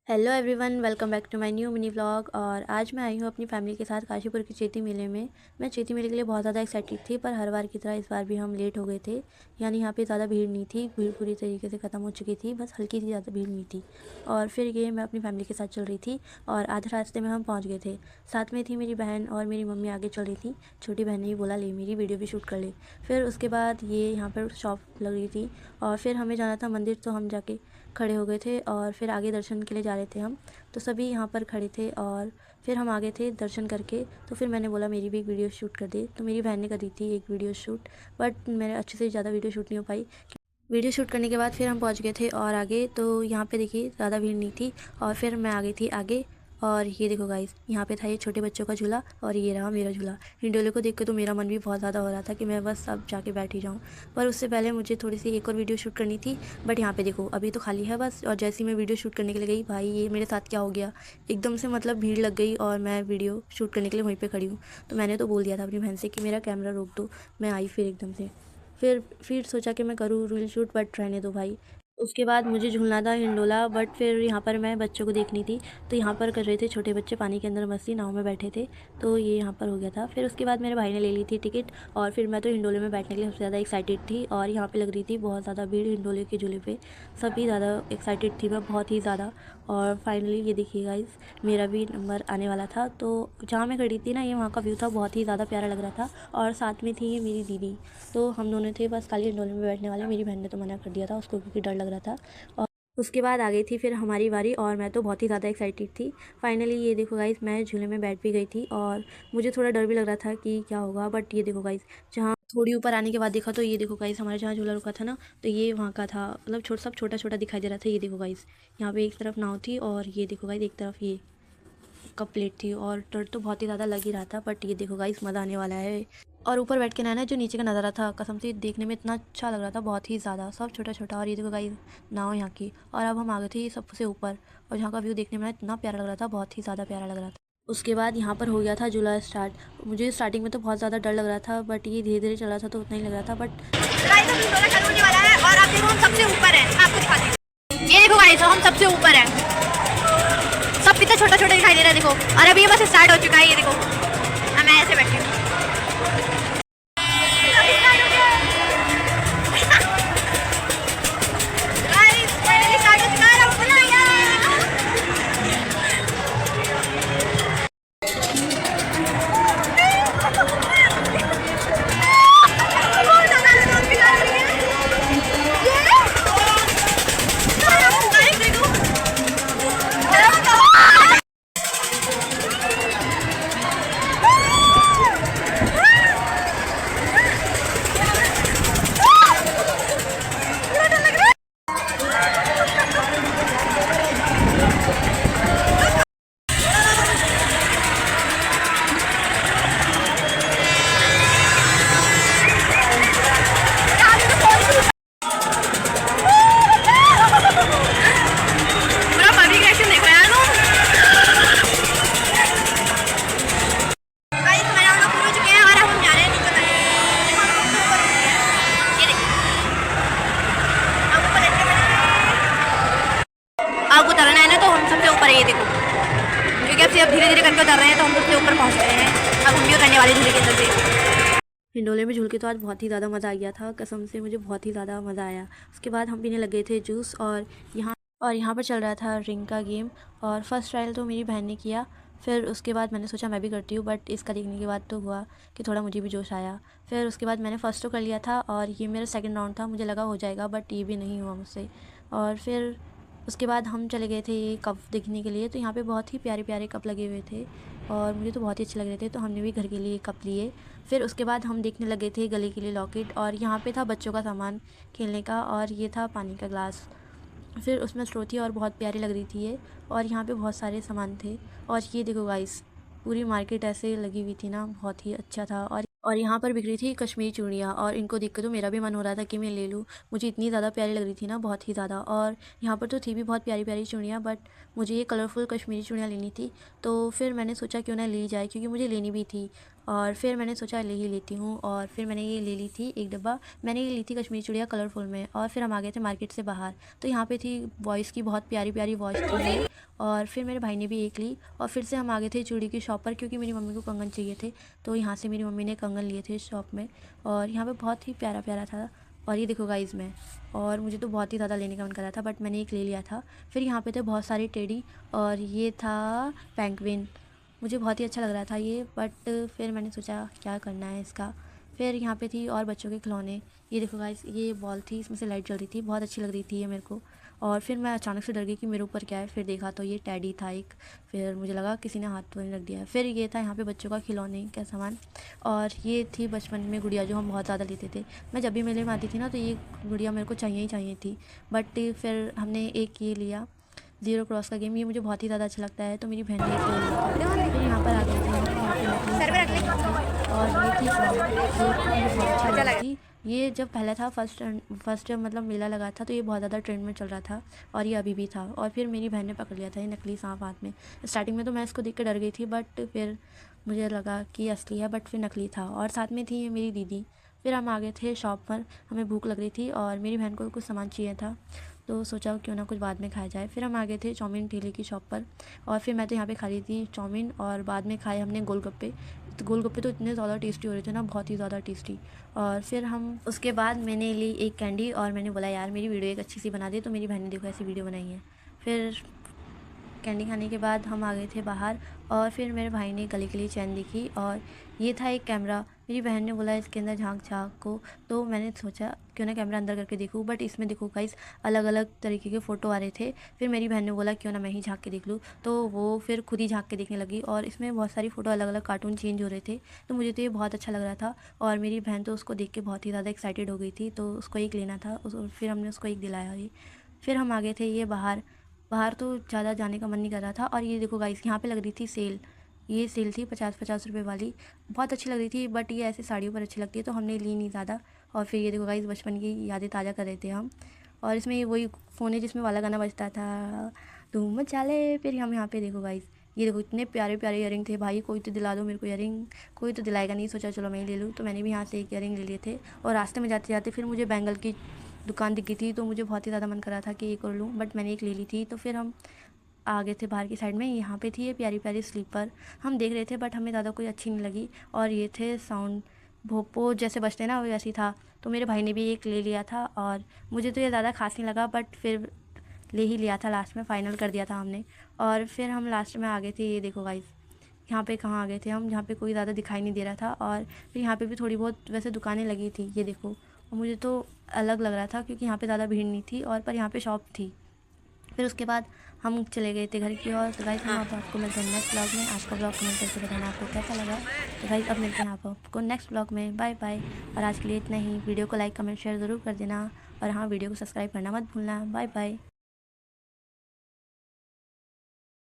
Hello everyone, welcome back to my new mini vlog. और आज मैं आई हूँ अपनी फैमिली के साथ काशीपुर के चैती मेले में। मैं चैती मेले के लिए बहुत ज़्यादा एक्साइटेड थी, पर हर बार की तरह इस बार भी हम लेट हो गए थे। यानी यहाँ पे ज़्यादा भीड़ नहीं थी, भीड़ पूरी तरीके से ख़त्म हो चुकी थी, बस हल्की सी ज़्यादा भीड़ नहीं थी। और फिर ये मैं अपनी फैमिली के साथ चल रही थी और आधे रास्ते में हम पहुँच गए थे। साथ में थी मेरी बहन और मेरी मम्मी आगे चल रही थी। छोटी बहन ने भी बोला ले मेरी वीडियो भी शूट कर ले। फिर उसके बाद ये यहाँ पर शॉप लग रही थी और फिर हमें जाना था मंदिर, तो हम जाके खड़े हो गए थे और फिर आगे दर्शन के लिए जा रहे थे हम। तो सभी यहाँ पर खड़े थे और फिर हम आगे थे दर्शन करके। तो फिर मैंने बोला मेरी भी एक वीडियो शूट कर दे, तो मेरी बहन ने करी थी एक वीडियो शूट, बट मेरे अच्छे से ज़्यादा वीडियो शूट नहीं हो पाई। वीडियो शूट करने के बाद फिर हम पहुंच गए थे और आगे तो यहाँ पे देखिए ज़्यादा भीड़ नहीं थी और फिर मैं आ गई थी आगे। और ये देखो गाइस, यहाँ पे था ये छोटे बच्चों का झूला और ये रहा मेरा झूला। हिंडोले को देख के तो मेरा मन भी बहुत ज़्यादा हो रहा था कि मैं बस अब जाके बैठ ही जाऊँ। पर उससे पहले मुझे थोड़ी सी एक और वीडियो शूट करनी थी। बट यहाँ पे देखो अभी तो खाली है बस। और जैसे ही मैं वीडियो शूट करने के लिए गई, भाई ये मेरे साथ क्या हो गया, एकदम से मतलब भीड़ लग गई और मैं वीडियो शूट करने के लिए वहीं पर खड़ी हूँ। तो मैंने तो बोल दिया था अपनी बहन से कि मेरा कैमरा रोक दो। मैं आई फिर एकदम से, फिर सोचा कि मैं करूँ रील शूट, बट रहने दो भाई। उसके बाद मुझे झूलना था हिंडोला, बट फिर यहाँ पर मैं बच्चों को देखनी थी। तो यहाँ पर कर रहे थे छोटे बच्चे पानी के अंदर मस्ती, नाव में बैठे थे। तो ये यहाँ पर हो गया था। फिर उसके बाद मेरे भाई ने ले ली थी टिकट और फिर मैं तो हिंडोले में बैठने के लिए सबसे ज़्यादा एक्साइटेड थी। और यहाँ पे लग रही थी बहुत ज़्यादा भीड़ हिंडोले के झूले पे, सभी ज़्यादा एक्साइटेड थी मैं, बहुत ही ज़्यादा। और फाइनली ये देखिए गाइस, मेरा भी नंबर आने वाला था। तो जहाँ मैं खड़ी थी ना, ये वहाँ का व्यू था, बहुत ही ज़्यादा प्यारा लग रहा था। और साथ में थी ये मेरी दीदी। तो हम दोनों थे बस खाली हिंडोले में बैठने वाले। मेरी बहन ने तो मना कर दिया था उसको, क्योंकि डर लग रहा था। और उसके बाद आ गई थी फिर हमारी बारी और मैं तो बहुत ही ज़्यादा एक्साइटेड थी। फाइनली ये देखो गाइस, मैं झूले में बैठ भी गई थी और मुझे थोड़ा डर भी लग रहा था कि क्या होगा। बट ये देखो गाइस, जहाँ थोड़ी ऊपर आने के बाद देखा तो ये देखो गाइस, हमारे जहाँ झूला रुका था ना, तो ये वहाँ का था। मतलब सब छोटा छोटा दिखाई दे रहा था। ये देखो गाइस, यहाँ पे एक तरफ नाव थी और ये देखो गाइस एक तरफ ये कप प्लेट थी। और डर तो बहुत ही ज़्यादा लग ही रहा था, बट ये देखो गाइस मज़ा आने वाला है। और ऊपर बैठ के ना जो नीचे का नज़ारा था, कसम से देखने में इतना अच्छा लग रहा था, बहुत ही ज़्यादा, सब छोटा छोटा। और ये देखो गाइस नाव यहाँ की। और अब हम आ गए थे सबसे ऊपर और यहाँ का व्यू देखने में इतना प्यारा लग रहा था, बहुत ही ज़्यादा प्यारा लग रहा था। उसके बाद यहाँ पर हो गया था झूला स्टार्ट। मुझे स्टार्टिंग में तो बहुत ज़्यादा डर लग रहा था, बट ये धीरे धीरे चल रहा था तो उतना ही लग रहा था। बट गाइस अभी झूला चालू होने वाला है और आप देखो हम सबसे ऊपर हैं। मैं आपको दिखाती हूँ, ये देखो गाइस हम सबसे ऊपर हैं। सब कितना छोटा छोटा दिखाई दे रहा है देखो। और अभी ये बस स्टार्ट हो चुका है, ये देखो मैं ऐसे बैठी हूँ। आग उतरना है ना, तो हम सबसे ऊपर है, ये देखो। क्योंकि अब धीरे धीरे करके उतर रहे हैं, तो हम सबसे ऊपर पहुंच गए हैं। अब हम भी उतरने वाले झूले के अंदर से। हिंडोले में झूल के तो आज बहुत ही ज़्यादा मज़ा आ गया था, कसम से मुझे बहुत ही ज़्यादा मज़ा आया। उसके बाद हम पीने लग गए थे जूस और यहाँ पर चल रहा था रिंग का गेम। और फर्स्ट ट्रायल तो मेरी बहन ने किया। फिर उसके बाद मैंने सोचा मैं भी करती हूँ, बट इसका देखने के बाद तो हुआ कि थोड़ा मुझे भी जोश आया। फिर उसके बाद मैंने फ़र्स्ट तो कर लिया था और ये मेरा सेकंड राउंड था, मुझे लगा हो जाएगा, बट ये भी नहीं हुआ मुझसे। और फिर उसके बाद हम चले गए थे ये कप देखने के लिए। तो यहाँ पे बहुत ही प्यारे प्यारे कप लगे हुए थे और मुझे तो बहुत ही अच्छे लग रहे थे, तो हमने भी घर के लिए कप लिए। फिर उसके बाद हम देखने लगे थे गले के लिए लॉकेट। और यहाँ पे था बच्चों का सामान खेलने का और ये था पानी का ग्लास। फिर उसमें स्ट्रॉ थी और बहुत प्यारी लग रही थी ये। और यहाँ पे बहुत सारे सामान थे। और ये देखो गाइस, पूरी मार्केट ऐसे लगी हुई थी ना, बहुत ही अच्छा था। और यहाँ पर बिक रही थी कश्मीरी चूड़ियाँ और इनको देख कर तो मेरा भी मन हो रहा था कि मैं ले लूँ। मुझे इतनी ज़्यादा प्यारी लग रही थी ना, बहुत ही ज़्यादा। और यहाँ पर तो थी भी बहुत प्यारी प्यारी चूड़ियाँ, बट मुझे ये कलरफुल कश्मीरी चूड़ियाँ लेनी थी। तो फिर मैंने सोचा क्यों ना ली जाए, क्योंकि मुझे लेनी भी थी। और फिर मैंने सोचा ले ही लेती हूँ, और फिर मैंने ये ले ली थी एक डब्बा। मैंने ये ली थी कश्मीरी चूड़ियाँ कलरफुल में। और फिर हम आ गए थे मार्केट से बाहर, तो यहाँ पे थी बॉयज़ की बहुत प्यारी प्यारी वॉच थी ये। और फिर मेरे भाई ने भी एक ली, और फिर से हम आ गए थे चूड़ी की शॉप पर, क्योंकि मेरी मम्मी को कंगन चाहिए थे। तो यहाँ से मेरी मम्मी ने कंगन लिए थे इस शॉप में, और यहाँ पे बहुत ही प्यारा प्यारा था। और ये देखो गाइस में, और मुझे तो बहुत ही ज़्यादा लेने का मन कर रहा था, बट मैंने एक ले लिया था। फिर यहाँ पे थे बहुत सारे टेडी, और ये था पेंगुइन। मुझे बहुत ही अच्छा लग रहा था ये, बट फिर मैंने सोचा क्या करना है इसका। फिर यहाँ पे थी और बच्चों के खिलौने। ये देखो गाइस, ये बॉल थी, इसमें से लाइट जल रही थी, बहुत अच्छी लग रही थी ये मेरे को। और फिर मैं अचानक से डर गई कि मेरे ऊपर क्या है। फिर देखा तो ये टैडी था एक। फिर मुझे लगा किसी ने हाथ तो नहीं रख दिया है। फिर ये था यहाँ पे बच्चों का खिलौने का सामान। और ये थी बचपन में गुड़िया, जो हम बहुत ज़्यादा लेते थे। मैं जब भी मेले में आती थी ना, तो ये गुड़िया मेरे को चाहिए ही चाहिए थी। बट फिर हमने एक ये लिया, ज़ीरो क्रॉस का गेम। ये मुझे बहुत ही ज़्यादा अच्छा लगता है, तो मेरी बहन ने एक ले लिया था। फिर यहाँ पर आ गई थी हम, यहाँ पे नकली सांप लग रहा था, और ये थी फ्रॉग, जो मुझे बहुत अच्छी लग रही थी। ये जब पहला था फर्स्ट जब मतलब मेला लगा था, तो ये बहुत ज़्यादा ट्रेंड में चल रहा था, और ये अभी भी था। और फिर मेरी बहन ने पकड़ लिया था ये नकली सांप हाथ में। स्टार्टिंग में तो मैं इसको देख कर डर गई थी, बट फिर मुझे लगा कि असली है, बट फिर नकली था। और साथ में थी मेरी दीदी। फिर हम आ गए थे शॉप पर, हमें भूख लग रही थी, और मेरी बहन को कुछ सामान चाहिए था, तो सोचा क्यों ना कुछ बाद में खाया जाए। फिर हम आ गए थे चाउमीन ठेले की शॉप पर, और फिर मैं तो यहाँ पे खा रही थी चाउमीन, और बाद में खाए हमने गोलगप्पे। तो गोलगप्पे तो इतने ज़्यादा टेस्टी हो रहे थे ना, बहुत ही ज़्यादा टेस्टी। और फिर हम उसके बाद मैंने ली एक कैंडी, और मैंने बोला यार मेरी वीडियो एक अच्छी सी बना दी। तो मेरी बहन ने देखो ऐसी वीडियो बनाई है। फिर कैंडी खाने के बाद हम आ गए थे बाहर, और फिर मेरे भाई ने गले के लिए चैन देखी, और ये था एक कैमरा। मेरी बहन ने बोला इसके अंदर झांक झांक को, तो मैंने सोचा क्यों ना कैमरा अंदर करके देखूँ। बट इसमें देखो गाइस, अलग अलग तरीके के फ़ोटो आ रहे थे। फिर मेरी बहन ने बोला क्यों ना मैं ही झांक के देख लूँ, तो वो फिर खुद ही झांक के देखने लगी, और इसमें बहुत सारी फ़ोटो अलग अलग कार्टून चेंज हो रहे थे। तो मुझे तो ये बहुत अच्छा लग रहा था, और मेरी बहन तो उसको देख के बहुत ही ज़्यादा एक्साइटेड हो गई थी, तो उसको एक लेना था। फिर हमने उसको एक दिलाया ही। फिर हम आ गए थे ये बाहर। बाहर तो ज़्यादा जाने का मन नहीं कर रहा था। और ये देखो गाइस, यहाँ पे लग रही थी सेल। ये सेल थी 50-50 रुपये वाली, बहुत अच्छी लग रही थी, बट ये ऐसे साड़ियों पर अच्छी लगती है, तो हमने ली नहीं ज़्यादा। और फिर ये देखो गाइस, बचपन की यादें ताज़ा कर रहे थे हम। और इसमें ये वही फ़ोन है जिसमें वाला गाना बजता था, तुम मचाले। फिर हम यहाँ पे देखो गाइस, ये देखो इतने प्यारे प्यारे इयरिंग थे भाई, कोई तो दिला दो मेरे को इयरिंग। कोई तो दिलाएगा नहीं, सोचा चलो मैं ही ले लूँ। तो मैंने भी यहाँ से एक इयरिंग ले लिए थे। और रास्ते में जाते जाते फिर मुझे बैंगल की दुकान दिख गई थी, तो मुझे बहुत ही ज़्यादा मन कर रहा था कि एक और लूँ, बट मैंने एक ले ली थी। तो फिर हम आ गए थे बाहर की साइड में। यहाँ पे थी ये प्यारी प्यारी स्लीपर, हम देख रहे थे, बट हमें ज़्यादा कोई अच्छी नहीं लगी। और ये थे साउंड भोपो जैसे बजते हैं ना, वो वैसी था। तो मेरे भाई ने भी एक ले लिया था, और मुझे तो ये ज़्यादा खास नहीं लगा, बट फिर ले ही लिया था, लास्ट में फ़ाइनल कर दिया था हमने। और फिर हम लास्ट में आ गए थे, ये देखो गाइस, यहाँ पे कहाँ आ गए थे हम, जहाँ पे कोई ज़्यादा दिखाई नहीं दे रहा था। और फिर यहाँ पे भी थोड़ी बहुत वैसे दुकानें लगी थी, ये देखो। और मुझे तो अलग लग रहा था, क्योंकि यहाँ पे ज़्यादा भीड़ नहीं थी, और पर यहाँ पे शॉप थी। फिर उसके बाद हम चले गए थे घर की ओर। तो गाइस, हम आपको मिलते हैं नेक्स्ट ब्लॉग में। आज का ब्लॉग कमेंट करके बताना आपको कैसा लगा। तो गाइस, अब मिलते हैं आपको नेक्स्ट ब्लॉग में। Bye bye. और आज के लिए इतना ही। वीडियो को लाइक कमेंट शेयर ज़रूर कर देना, और हाँ, वीडियो को सब्सक्राइब करना मत भूलना। Bye bye.